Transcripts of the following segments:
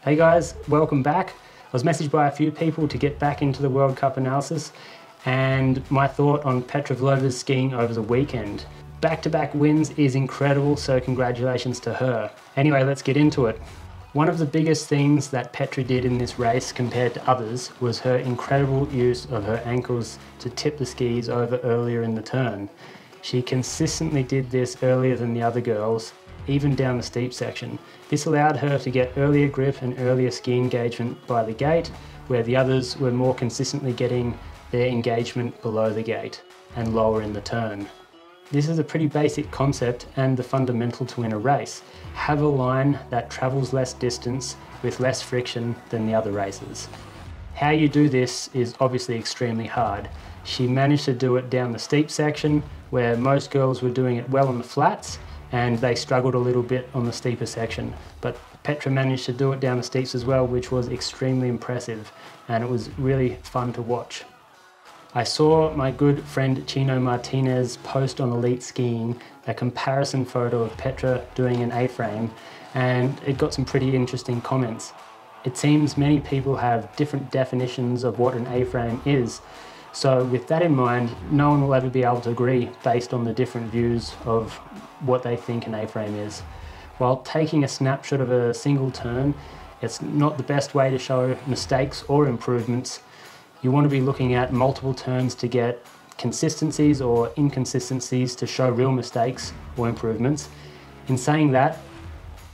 Hey guys, welcome back. I was messaged by a few people to get back into the World Cup analysis and my thought on Petra Vlova's skiing over the weekend. Back-to-back wins is incredible, so congratulations to her. Anyway, let's get into it. One of the biggest things that Petra did in this race compared to others was her incredible use of her ankles to tip the skis over earlier in the turn. She consistently did this earlier than the other girls, even down the steep section. This allowed her to get earlier grip and earlier ski engagement by the gate, where the others were more consistently getting their engagement below the gate and lower in the turn. This is a pretty basic concept and the fundamental to win a race. Have a line that travels less distance with less friction than the other races. How you do this is obviously extremely hard. She managed to do it down the steep section where most girls were doing it well on the flats, and they struggled a little bit on the steeper section. But Petra managed to do it down the steeps as well, which was extremely impressive, and it was really fun to watch. I saw my good friend Chino Martinez post on Elite Skiing a comparison photo of Petra doing an A-frame, and it got some pretty interesting comments. It seems many people have different definitions of what an A-frame is, so with that in mind, no one will ever be able to agree based on the different views of what they think an A-frame is. While taking a snapshot of a single turn, it's not the best way to show mistakes or improvements. You want to be looking at multiple turns to get consistencies or inconsistencies to show real mistakes or improvements. In saying that,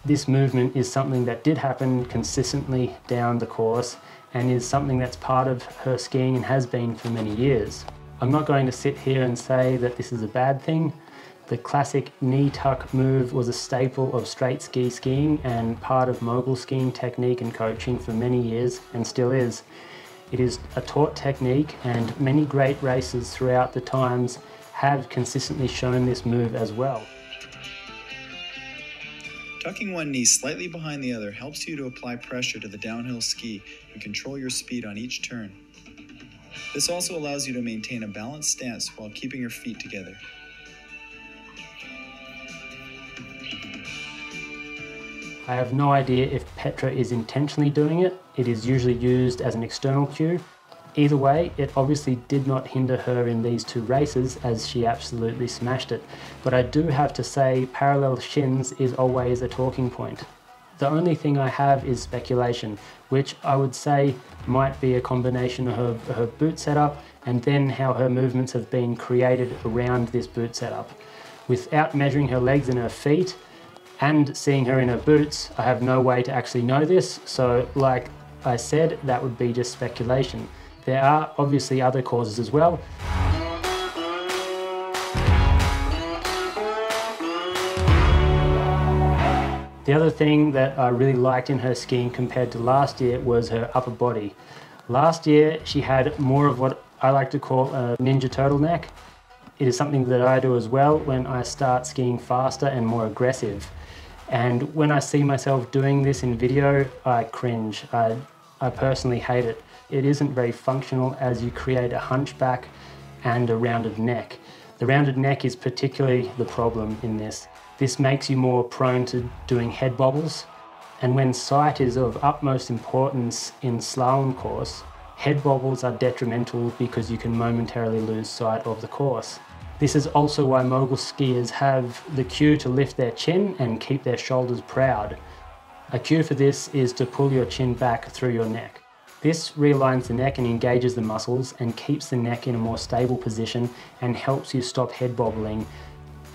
this movement is something that did happen consistently down the course and is something that's part of her skiing and has been for many years. I'm not going to sit here and say that this is a bad thing. The classic knee tuck move was a staple of straight ski skiing and part of mogul skiing technique and coaching for many years and still is. It is a taught technique and many great racers throughout the times have consistently shown this move as well. Tucking one knee slightly behind the other helps you to apply pressure to the downhill ski and control your speed on each turn. This also allows you to maintain a balanced stance while keeping your feet together. I have no idea if Petra is intentionally doing it. It is usually used as an external cue. Either way, it obviously did not hinder her in these two races as she absolutely smashed it. But I do have to say parallel shins is always a talking point. The only thing I have is speculation, which I would say might be a combination of her boot setup and then how her movements have been created around this boot setup. Without measuring her legs and her feet, and seeing her in her boots, I have no way to actually know this, so like I said, that would be just speculation. There are obviously other causes as well. The other thing that I really liked in her skiing compared to last year was her upper body. Last year she had more of what I like to call a ninja turtleneck. It is something that I do as well when I start skiing faster and more aggressive. And when I see myself doing this in video, I cringe. I personally hate it. It isn't very functional as you create a hunchback and a rounded neck. The rounded neck is particularly the problem in this. This makes you more prone to doing head bobbles. And when sight is of utmost importance in slalom course, head bobbles are detrimental because you can momentarily lose sight of the course. This is also why mogul skiers have the cue to lift their chin and keep their shoulders proud. A cue for this is to pull your chin back through your neck. This realigns the neck and engages the muscles and keeps the neck in a more stable position and helps you stop head bobbling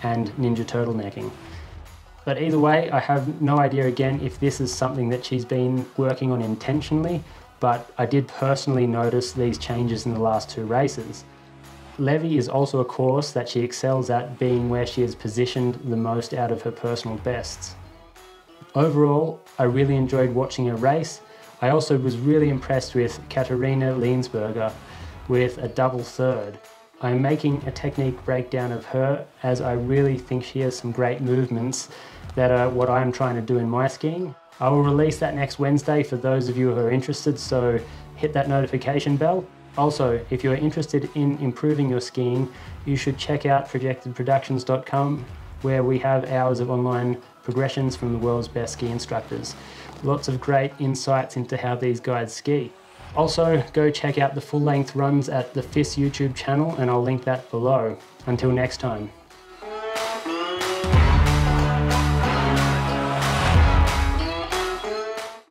and ninja turtlenecking. But either way, I have no idea again if this is something that she's been working on intentionally, but I did personally notice these changes in the last two races. Levi is also a course that she excels at, being where she has positioned the most out of her personal bests. Overall, I really enjoyed watching her race. I also was really impressed with Katharina Liensberger with a double third. I'm making a technique breakdown of her as I really think she has some great movements that are what I'm trying to do in my skiing. I will release that next Wednesday for those of you who are interested, so hit that notification bell. Also, if you're interested in improving your skiing, you should check out projectedproductions.com, where we have hours of online progressions from the world's best ski instructors. Lots of great insights into how these guys ski. Also, go check out the full-length runs at the FIS YouTube channel, and I'll link that below. Until next time.